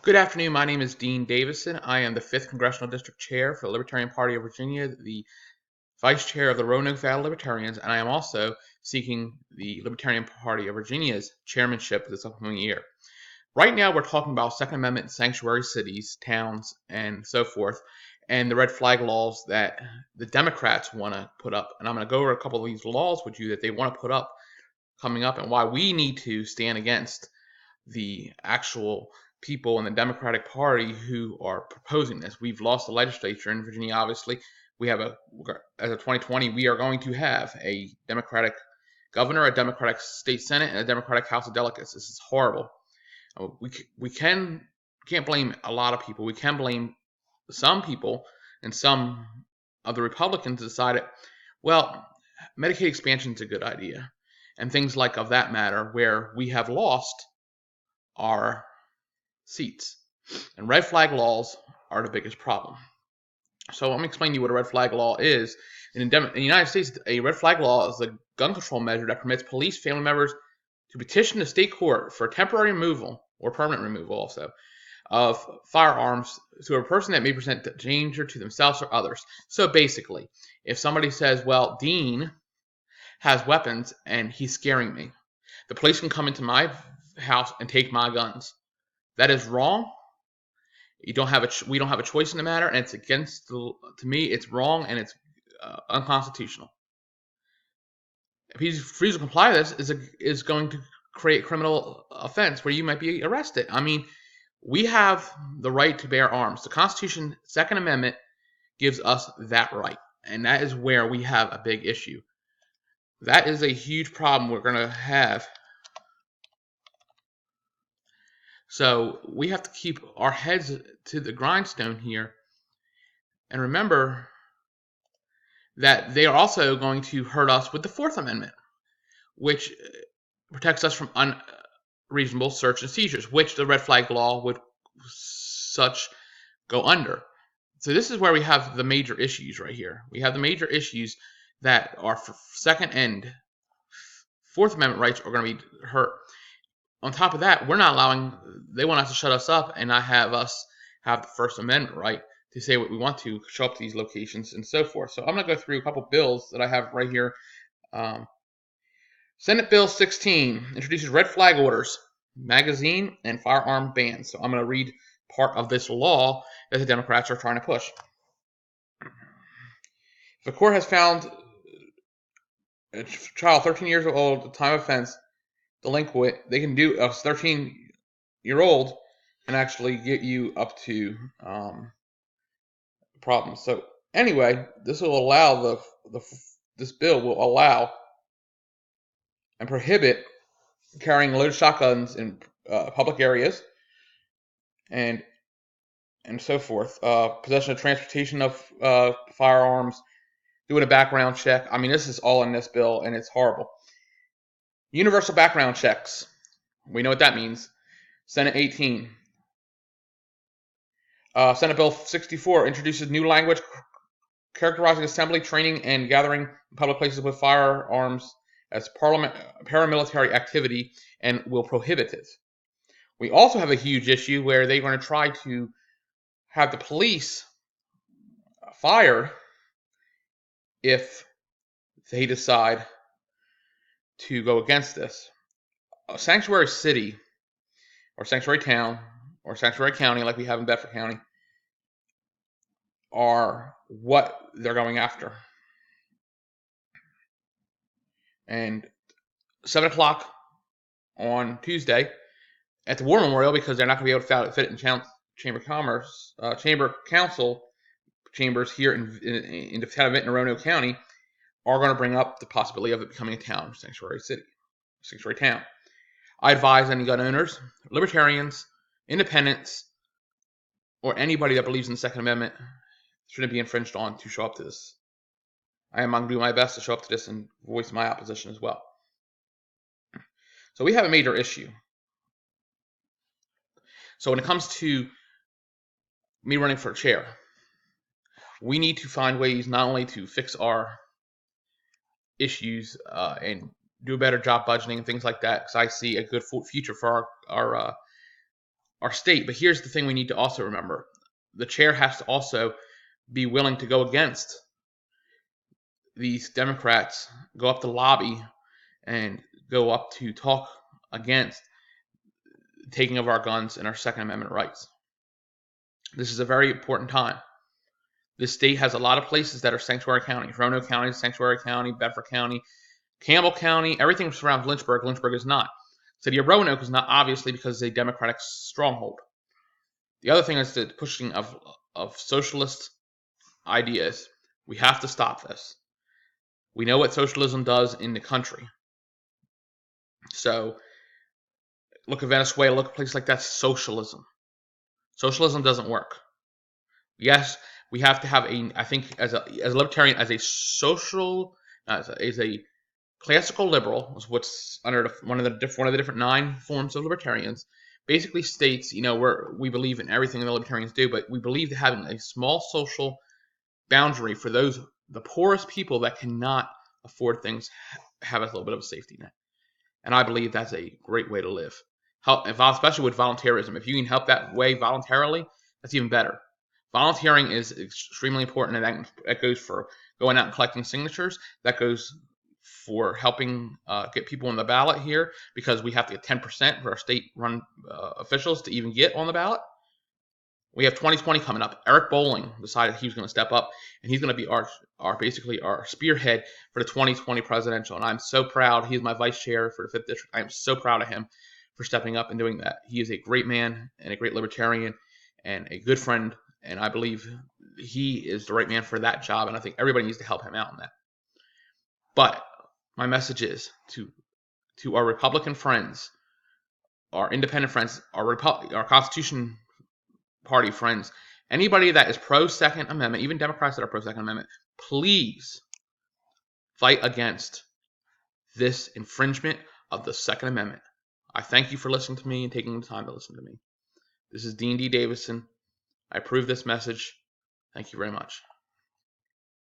Good afternoon. My name is Dean Davison. I am the 5th Congressional District Chair for the Libertarian Party of Virginia, the Vice Chair of the Roanoke Valley Libertarians, and I am also seeking the Libertarian Party of Virginia's chairmanship this upcoming year. Right now, we're talking about Second Amendment sanctuary cities, towns, and so forth, and the red flag laws that the Democrats want to put up. And I'm going to go over a couple of these laws with you that they want to put up coming up and why we need to stand against the actual people in the Democratic Party who are proposing this. We've lost the legislature in Virginia, obviously. As of 2020, we are going to have a Democratic governor, a Democratic state senate, and a Democratic House of Delegates. This is horrible. We can't blame a lot of people. We can blame some people, and some of the Republicans decided, well, Medicaid expansion is a good idea, and things like of that matter, where we have lost our seats. And red flag laws are the biggest problem. So let me explain to you what a red flag law is. In the United States, a red flag law is a gun control measure that permits police family members to petition the state court for temporary removal or permanent removal also of firearms to a person that may present danger to themselves or others. So basically, if somebody says, well, Dean has weapons and he's scaring me, the police can come into my house and take my guns. That is wrong. We don't have a choice in the matter, and it's to me, it's wrong and it's unconstitutional. If he's refusing to comply with this, is going to create a criminal offense where you might be arrested. I mean, we have the right to bear arms. The Constitution, Second Amendment, gives us that right, and that is where we have a big issue. That is a huge problem we're going to have. So we have to keep our heads to the grindstone here and remember that they are also going to hurt us with the Fourth Amendment, which protects us from unreasonable search and seizures, which the red flag law would such go under. So this is where we have the major issues right here. We have the major issues that are for Second and Fourth Amendment rights are going to be hurt. On top of that, they want us to shut us up and not have us have the First Amendment right to say what we want to, show up to these locations and so forth. So I'm going to go through a couple bills that I have right here. Senate Bill 16 introduces red flag orders, magazine, and firearm bans. So I'm going to read part of this law that the Democrats are trying to push. If a court has found a child 13 years old at the time of offense delinquent, they can do a 13-year-old and actually get you up to problems. So anyway, this will allow this bill will allow and prohibit carrying loaded shotguns in public areas and so forth. Possession of transportation of firearms, doing a background check. I mean, this is all in this bill, and it's horrible. Universal background checks. We know what that means. Senate 18. Senate Bill 64 introduces new language characterizing assembly, training, and gathering in public places with firearms as paramilitary activity and will prohibit it. We also have a huge issue where they're going to try to have the police fired if they decide to go against this. A sanctuary city or sanctuary town or sanctuary county like we have in Bedford County are what they're going after. And 7 o'clock on Tuesday at the War Memorial, because they're not going to be able to fit it in Chamber Council chambers here in the town of Benton, Roanoke County, are going to bring up the possibility of it becoming a town, sanctuary city, sanctuary town. I advise any gun owners, libertarians, independents, or anybody that believes in the Second Amendment shouldn't be infringed on to show up to this. I am going to do my best to show up to this and voice my opposition as well. So we have a major issue. So when it comes to me running for chair, we need to find ways not only to fix our issues and do a better job budgeting and things like that, because I see a good future for our our state. But here's the thing we need to also remember. The chair has to also be willing to go against these Democrats, go up to lobby and go up to talk against taking of our guns and our Second Amendment rights. This is a very important time. This state has a lot of places that are sanctuary counties. Roanoke County is sanctuary county, Bedford County, Campbell County, everything surrounds Lynchburg. Lynchburg is not. City of Roanoke is not, obviously, because it's a Democratic stronghold. The other thing is the pushing of socialist ideas. We have to stop this. We know what socialism does in the country. So look at Venezuela, look at places like that. Socialism. Socialism doesn't work. Yes, we have to have I think as a libertarian, as a social, as a classical liberal, is what's under one of the different 9 forms of libertarians, basically states, we believe in everything the libertarians do, but we believe that having a small social boundary for the poorest people that cannot afford things, have a little bit of a safety net. And I believe that's a great way to live. Especially with volunteerism. If you can help that way voluntarily, that's even better. Volunteering is extremely important, and that goes for going out and collecting signatures. That goes for helping get people on the ballot here, because we have to get 10% for our state-run officials to even get on the ballot. We have 2020 coming up. Eric Bolling decided he was going to step up, and he's going to be basically our spearhead for the 2020 presidential. And I'm so proud. He's my vice chair for the 5th district. I am so proud of him for stepping up and doing that. He is a great man and a great libertarian and a good friend, and I believe he is the right man for that job, and I think everybody needs to help him out in that. But my message is to our Republican friends, our independent friends, our Constitution Party friends, anybody that is pro-Second Amendment, even Democrats that are pro-Second Amendment, please fight against this infringement of the Second Amendment. I thank you for listening to me and taking the time to listen to me. This is Dean D. Davison. I approve this message. Thank you very much.